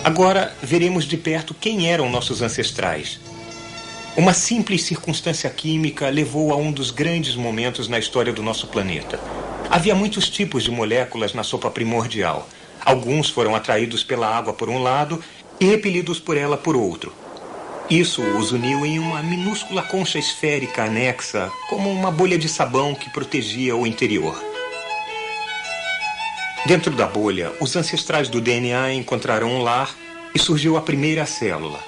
Agora veremos de perto quem eram nossos ancestrais. Uma simples circunstância química levou a um dos grandes momentos na história do nosso planeta. Havia muitos tipos de moléculas na sopa primordial. Alguns foram atraídos pela água por um lado e repelidos por ela por outro. Isso os uniu em uma minúscula concha esférica anexa, como uma bolha de sabão que protegia o interior. Dentro da bolha, os ancestrais do DNA encontraram um lar e surgiu a primeira célula.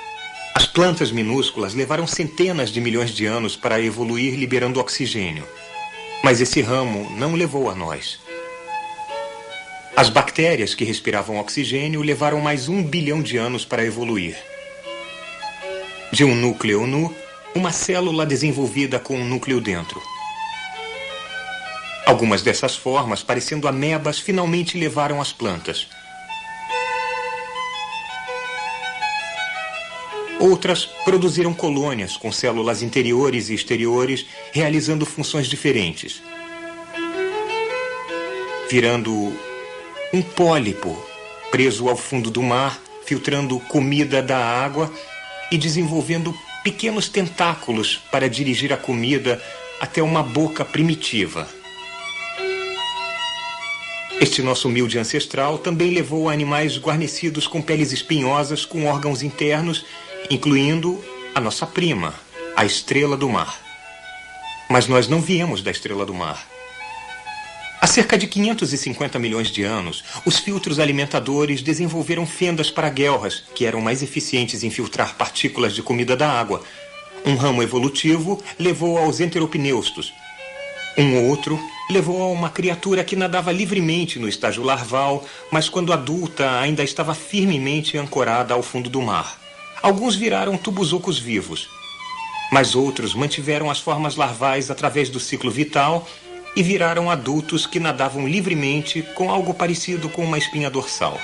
As plantas minúsculas levaram centenas de milhões de anos para evoluir liberando oxigênio. Mas esse ramo não levou a nós. As bactérias que respiravam oxigênio levaram mais 1 bilhão de anos para evoluir. De um núcleo nu, uma célula desenvolvida com um núcleo dentro. Algumas dessas formas, parecendo amebas, finalmente levaram as plantas. Outras produziram colônias com células interiores e exteriores, realizando funções diferentes. Virando um pólipo preso ao fundo do mar, filtrando comida da água e desenvolvendo pequenos tentáculos para dirigir a comida até uma boca primitiva. Este nosso humilde ancestral também levou a animais guarnecidos com peles espinhosas com órgãos internos, incluindo a nossa prima, a estrela do mar. Mas nós não viemos da estrela do mar. Há cerca de 550 milhões de anos, os filtros alimentadores desenvolveram fendas para guelras, que eram mais eficientes em filtrar partículas de comida da água. Um ramo evolutivo levou aos enteropneustos. Um outro levou a uma criatura que nadava livremente no estágio larval, mas quando adulta ainda estava firmemente ancorada ao fundo do mar. Alguns viraram tubos-ocos vivos, mas outros mantiveram as formas larvais através do ciclo vital e viraram adultos que nadavam livremente com algo parecido com uma espinha dorsal.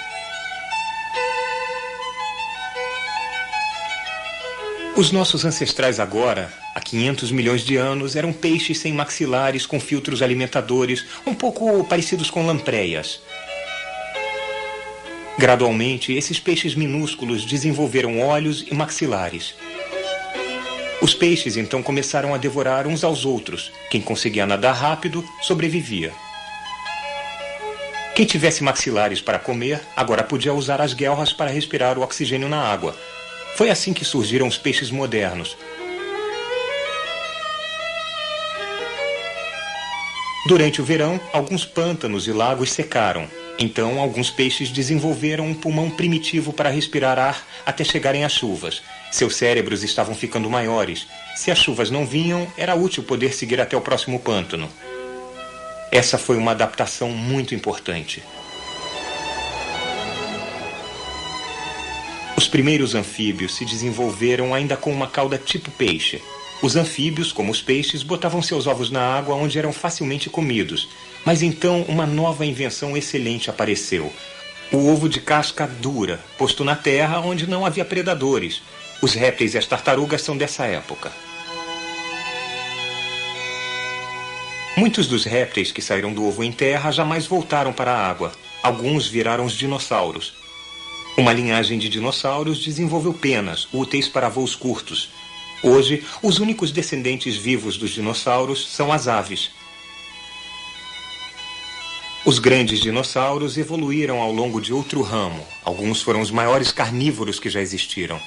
Os nossos ancestrais agora, há 500 milhões de anos, eram peixes sem maxilares com filtros alimentadores, um pouco parecidos com lampreyas. Gradualmente, esses peixes minúsculos desenvolveram olhos e maxilares. Os peixes então começaram a devorar uns aos outros. Quem conseguia nadar rápido, sobrevivia. Quem tivesse maxilares para comer, agora podia usar as guelras para respirar o oxigênio na água. Foi assim que surgiram os peixes modernos. Durante o verão, alguns pântanos e lagos secaram. Então, alguns peixes desenvolveram um pulmão primitivo para respirar ar até chegarem às chuvas. Seus cérebros estavam ficando maiores. Se as chuvas não vinham, era útil poder seguir até o próximo pântano. Essa foi uma adaptação muito importante. Os primeiros anfíbios se desenvolveram ainda com uma cauda tipo peixe. Os anfíbios, como os peixes, botavam seus ovos na água onde eram facilmente comidos. Mas então uma nova invenção excelente apareceu. O ovo de casca dura, posto na terra onde não havia predadores. Os répteis e as tartarugas são dessa época. Muitos dos répteis que saíram do ovo em terra jamais voltaram para a água. Alguns viraram os dinossauros. Uma linhagem de dinossauros desenvolveu penas, úteis para voos curtos. Hoje, os únicos descendentes vivos dos dinossauros são as aves. Os grandes dinossauros evoluíram ao longo de outro ramo. Alguns foram os maiores carnívoros que já existiram.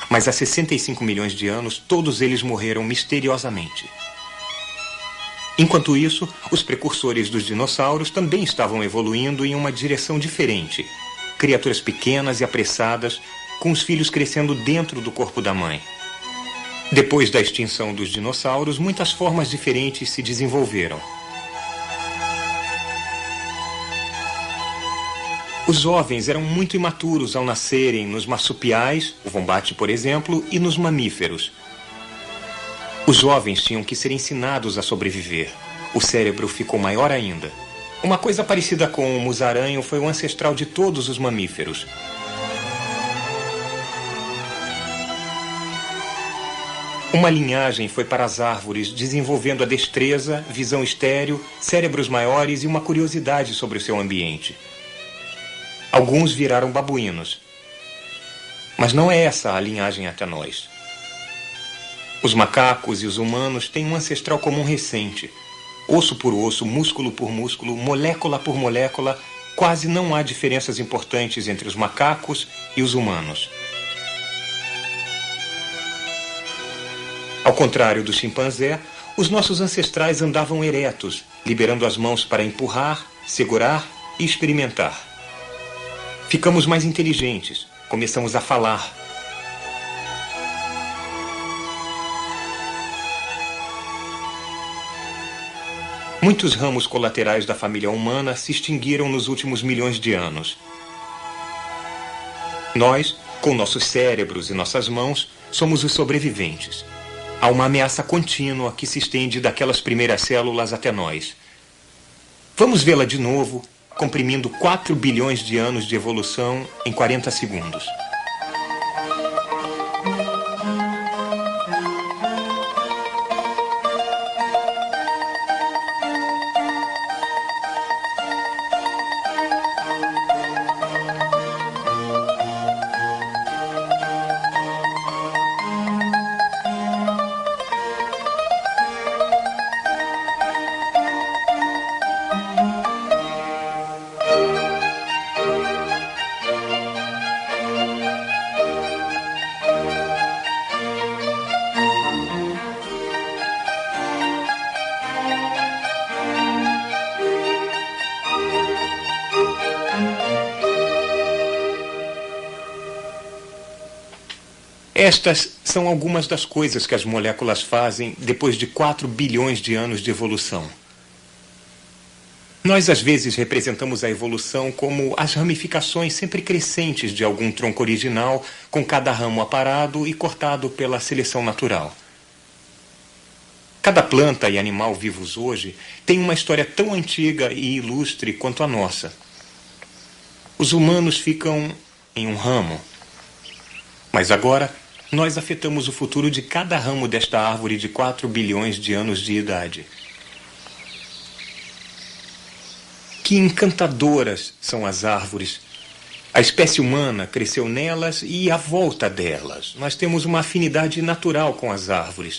Mas há 65 milhões de anos, todos eles morreram misteriosamente. Enquanto isso, os precursores dos dinossauros também estavam evoluindo em uma direção diferente. Criaturas pequenas e apressadas, com os filhos crescendo dentro do corpo da mãe. Depois da extinção dos dinossauros, muitas formas diferentes se desenvolveram. Os jovens eram muito imaturos ao nascerem nos marsupiais, o vombate, por exemplo, e nos mamíferos. Os jovens tinham que ser ensinados a sobreviver. O cérebro ficou maior ainda. Uma coisa parecida com o musaranho foi o ancestral de todos os mamíferos. Uma linhagem foi para as árvores, desenvolvendo a destreza, visão estéril, cérebros maiores e uma curiosidade sobre o seu ambiente. Alguns viraram babuínos. Mas não é essa a linhagem até nós. Os macacos e os humanos têm um ancestral comum recente. Osso por osso, músculo por músculo, molécula por molécula, quase não há diferenças importantes entre os macacos e os humanos. Ao contrário do chimpanzé, os nossos ancestrais andavam eretos, liberando as mãos para empurrar, segurar e experimentar. Ficamos mais inteligentes, começamos a falar. Muitos ramos colaterais da família humana se extinguiram nos últimos milhões de anos. Nós, com nossos cérebros e nossas mãos, somos os sobreviventes. Há uma ameaça contínua que se estende daquelas primeiras células até nós. Vamos vê-la de novo, comprimindo 4 bilhões de anos de evolução em 40 segundos. Estas são algumas das coisas que as moléculas fazem depois de 4 bilhões de anos de evolução. Nós, às vezes, representamos a evolução como as ramificações sempre crescentes de algum tronco original, com cada ramo aparado e cortado pela seleção natural. Cada planta e animal vivos hoje tem uma história tão antiga e ilustre quanto a nossa. Os humanos ficam em um ramo, mas agora nós afetamos o futuro de cada ramo desta árvore de 4 bilhões de anos de idade. Que encantadoras são as árvores. A espécie humana cresceu nelas e à volta delas. Nós temos uma afinidade natural com as árvores.